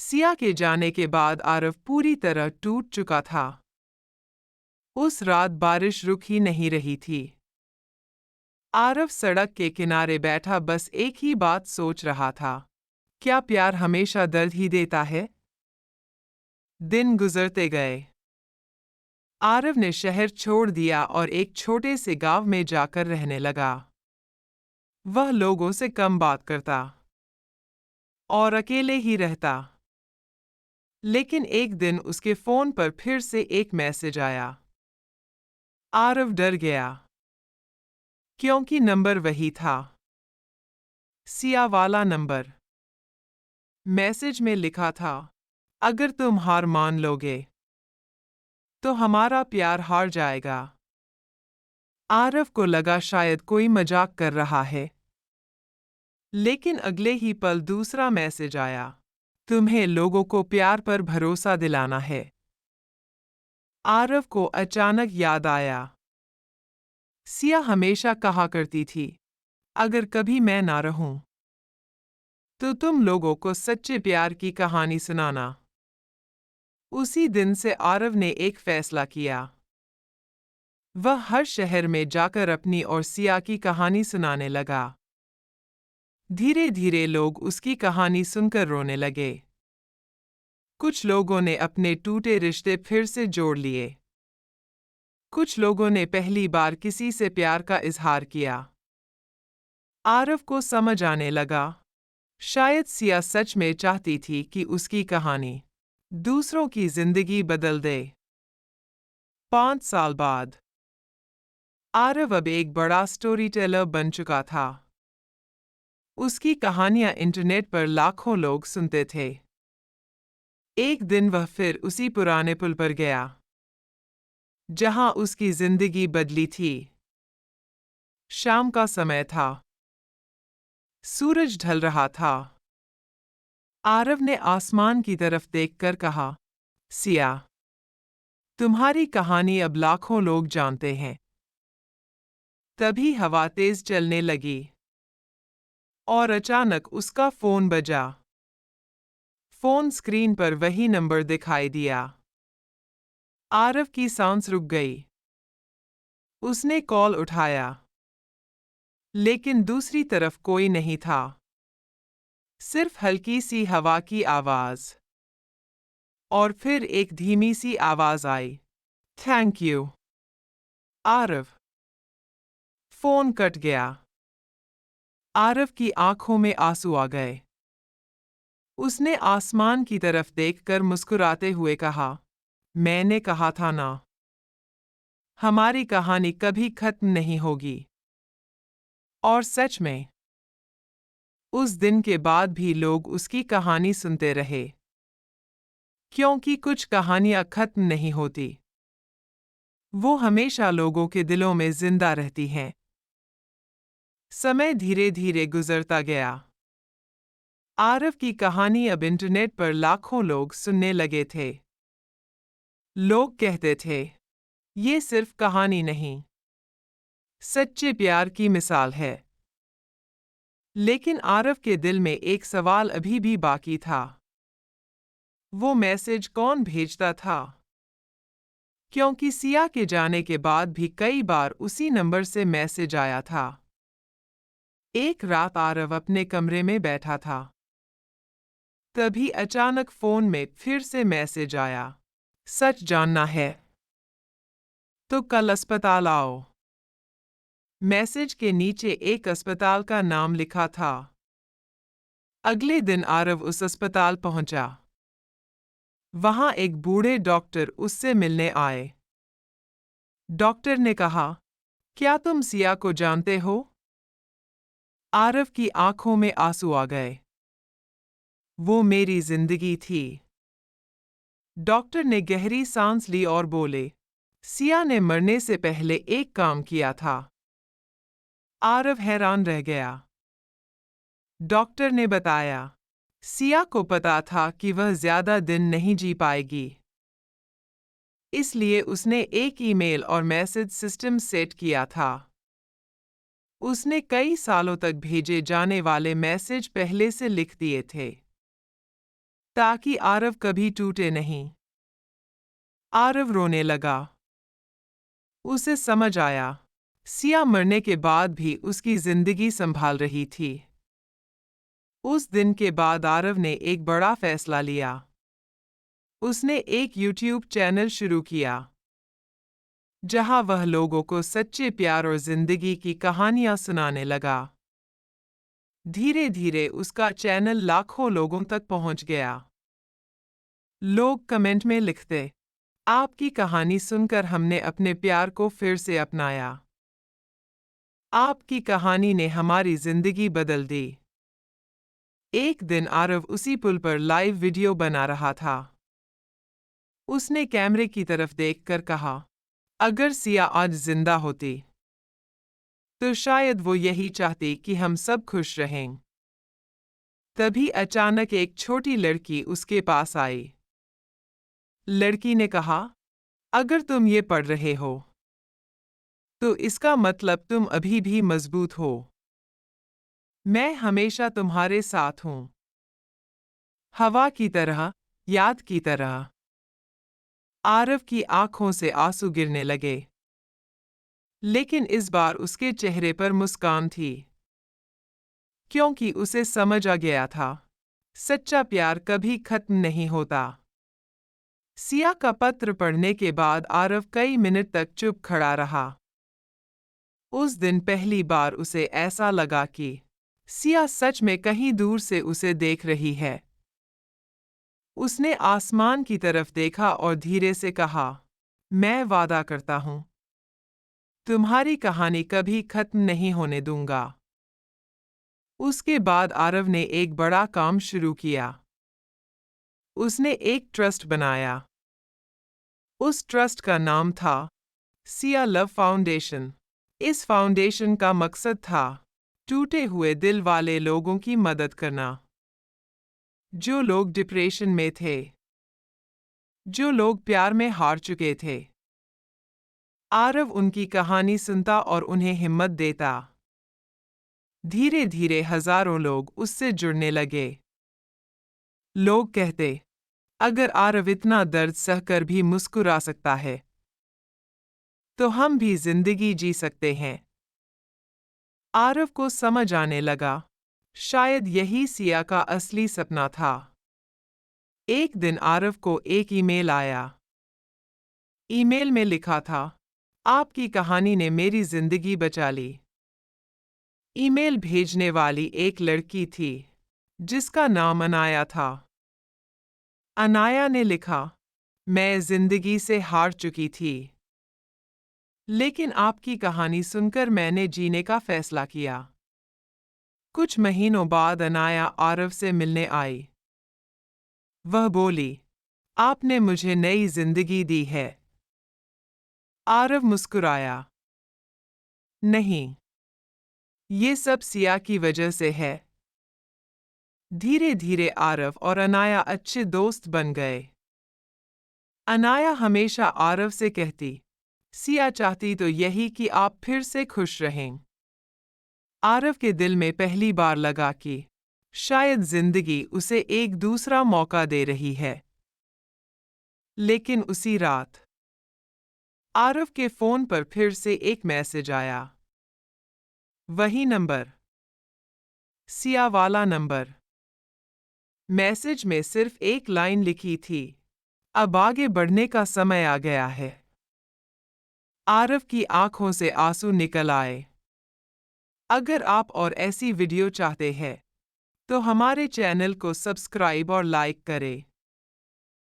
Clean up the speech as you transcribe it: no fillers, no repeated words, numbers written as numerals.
सिया के जाने के बाद आरव पूरी तरह टूट चुका था। उस रात बारिश रुक ही नहीं रही थी। आरव सड़क के किनारे बैठा बस एक ही बात सोच रहा था, क्या प्यार हमेशा दर्द ही देता है? दिन गुजरते गए। आरव ने शहर छोड़ दिया और एक छोटे से गांव में जाकर रहने लगा। वह लोगों से कम बात करता और अकेले ही रहता। लेकिन एक दिन उसके फोन पर फिर से एक मैसेज आया। आरव डर गया, क्योंकि नंबर वही था, सिया वाला नंबर। मैसेज में लिखा था, अगर तुम हार मान लोगे तो हमारा प्यार हार जाएगा। आरव को लगा शायद कोई मजाक कर रहा है। लेकिन अगले ही पल दूसरा मैसेज आया, तुम्हें लोगों को प्यार पर भरोसा दिलाना है। आरव को अचानक याद आया, सिया हमेशा कहा करती थी, अगर कभी मैं ना रहूं तो तुम लोगों को सच्चे प्यार की कहानी सुनाना। उसी दिन से आरव ने एक फैसला किया। वह हर शहर में जाकर अपनी और सिया की कहानी सुनाने लगा। धीरे धीरे लोग उसकी कहानी सुनकर रोने लगे। कुछ लोगों ने अपने टूटे रिश्ते फिर से जोड़ लिए। कुछ लोगों ने पहली बार किसी से प्यार का इजहार किया। आरव को समझ आने लगा, शायद सिया सच में चाहती थी कि उसकी कहानी दूसरों की जिंदगी बदल दे। 5 साल बाद आरव अब एक बड़ा स्टोरी टेलर बन चुका था। उसकी कहानियां इंटरनेट पर लाखों लोग सुनते थे। एक दिन वह फिर उसी पुराने पुल पर गया, जहां उसकी जिंदगी बदली थी। शाम का समय था। सूरज ढल रहा था। आरव ने आसमान की तरफ देखकर कहा, सिया, तुम्हारी कहानी अब लाखों लोग जानते हैं। तभी हवा तेज चलने लगी और अचानक उसका फोन बजा। फोन स्क्रीन पर वही नंबर दिखाई दिया। आरव की सांस रुक गई। उसने कॉल उठाया, लेकिन दूसरी तरफ कोई नहीं था। सिर्फ हल्की सी हवा की आवाज। और फिर एक धीमी सी आवाज आई, thank you. Aarav. Phone cut गया। आरव की आंखों में आंसू आ गए। उसने आसमान की तरफ देखकर मुस्कुराते हुए कहा, मैंने कहा था ना, हमारी कहानी कभी खत्म नहीं होगी। और सच में, उस दिन के बाद भी लोग उसकी कहानी सुनते रहे। क्योंकि कुछ कहानियां खत्म नहीं होती, वो हमेशा लोगों के दिलों में जिंदा रहती हैं। समय धीरे धीरे गुजरता गया। आरव की कहानी अब इंटरनेट पर लाखों लोग सुनने लगे थे। लोग कहते थे, ये सिर्फ कहानी नहीं, सच्चे प्यार की मिसाल है। लेकिन आरव के दिल में एक सवाल अभी भी बाकी था। वो मैसेज कौन भेजता था? क्योंकि सिया के जाने के बाद भी कई बार उसी नंबर से मैसेज आया था। एक रात आरव अपने कमरे में बैठा था। तभी अचानक फोन में फिर से मैसेज आया, सच जानना है तो कल अस्पताल आओ। मैसेज के नीचे एक अस्पताल का नाम लिखा था। अगले दिन आरव उस अस्पताल पहुंचा। वहां एक बूढ़े डॉक्टर उससे मिलने आए। डॉक्टर ने कहा, क्या तुम सिया को जानते हो? आरव की आंखों में आंसू आ गए। वो मेरी जिंदगी थी। डॉक्टर ने गहरी सांस ली और बोले, सिया ने मरने से पहले एक काम किया था। आरव हैरान रह गया। डॉक्टर ने बताया, सिया को पता था कि वह ज्यादा दिन नहीं जी पाएगी। इसलिए उसने एक ईमेल और मैसेज सिस्टम सेट किया था। उसने कई सालों तक भेजे जाने वाले मैसेज पहले से लिख दिए थे। ताकि आरव कभी टूटे नहीं। आरव रोने लगा। उसे समझ आया, सिया मरने के बाद भी उसकी जिंदगी संभाल रही थी। उस दिन के बाद आरव ने एक बड़ा फैसला लिया। उसने एक YouTube चैनल शुरू किया, जहां वह लोगों को सच्चे प्यार और जिंदगी की कहानियां सुनाने लगा। धीरे धीरे उसका चैनल लाखों लोगों तक पहुंच गया। लोग कमेंट में लिखते, आपकी कहानी सुनकर हमने अपने प्यार को फिर से अपनाया। आपकी कहानी ने हमारी जिंदगी बदल दी। एक दिन आरव उसी पुल पर लाइव वीडियो बना रहा था। उसने कैमरे की तरफ देखकर कहा, अगर सिया आज जिंदा होती तो शायद वो यही चाहती कि हम सब खुश रहें। तभी अचानक एक छोटी लड़की उसके पास आई। लड़की ने कहा, अगर तुम ये पढ़ रहे हो तो इसका मतलब तुम अभी भी मजबूत हो। मैं हमेशा तुम्हारे साथ हूं। हवा की तरह, याद की तरह। आरव की आंखों से आंसू गिरने लगे। लेकिन इस बार उसके चेहरे पर मुस्कान थी, क्योंकि उसे समझ आ गया था, सच्चा प्यार कभी खत्म नहीं होता। सिया का पत्र पढ़ने के बाद आरव कई मिनट तक चुप खड़ा रहा। उस दिन पहली बार उसे ऐसा लगा कि सिया सच में कहीं दूर से उसे देख रही है। उसने आसमान की तरफ देखा और धीरे से कहा, मैं वादा करता हूं, तुम्हारी कहानी कभी खत्म नहीं होने दूंगा। उसके बाद आरव ने एक बड़ा काम शुरू किया। उसने एक ट्रस्ट बनाया। उस ट्रस्ट का नाम था सिया लव फाउंडेशन। इस फाउंडेशन का मकसद था टूटे हुए दिल वाले लोगों की मदद करना। जो लोग डिप्रेशन में थे, जो लोग प्यार में हार चुके थे। आरव उनकी कहानी सुनता और उन्हें हिम्मत देता। धीरे धीरे हजारों लोग उससे जुड़ने लगे। लोग कहते, अगर आरव इतना दर्द सहकर भी मुस्कुरा सकता है तो हम भी जिंदगी जी सकते हैं। आरव को समझ आने लगा, शायद यही सिया का असली सपना था। एक दिन आरव को एक ईमेल आया। ईमेल में लिखा था, आपकी कहानी ने मेरी जिंदगी बचा ली। ईमेल भेजने वाली एक लड़की थी, जिसका नाम अनाया था। अनाया ने लिखा, मैं जिंदगी से हार चुकी थी, लेकिन आपकी कहानी सुनकर मैंने जीने का फैसला किया। कुछ महीनों बाद अनाया आरव से मिलने आई। वह बोली, आपने मुझे नई जिंदगी दी है। आरव मुस्कुराया, नहीं, ये सब सिया की वजह से है। धीरे धीरे आरव और अनाया अच्छे दोस्त बन गए। अनाया हमेशा आरव से कहती, सिया चाहती तो यही कि आप फिर से खुश रहें। आरव के दिल में पहली बार लगा कि शायद जिंदगी उसे एक दूसरा मौका दे रही है। लेकिन उसी रात आरव के फोन पर फिर से एक मैसेज आया। वही नंबर, सिया वाला नंबर। मैसेज में सिर्फ एक लाइन लिखी थी, अब आगे बढ़ने का समय आ गया है। आरव की आंखों से आंसू निकल आए। अगर आप और ऐसी वीडियो चाहते हैं तो हमारे चैनल को सब्सक्राइब और लाइक करें।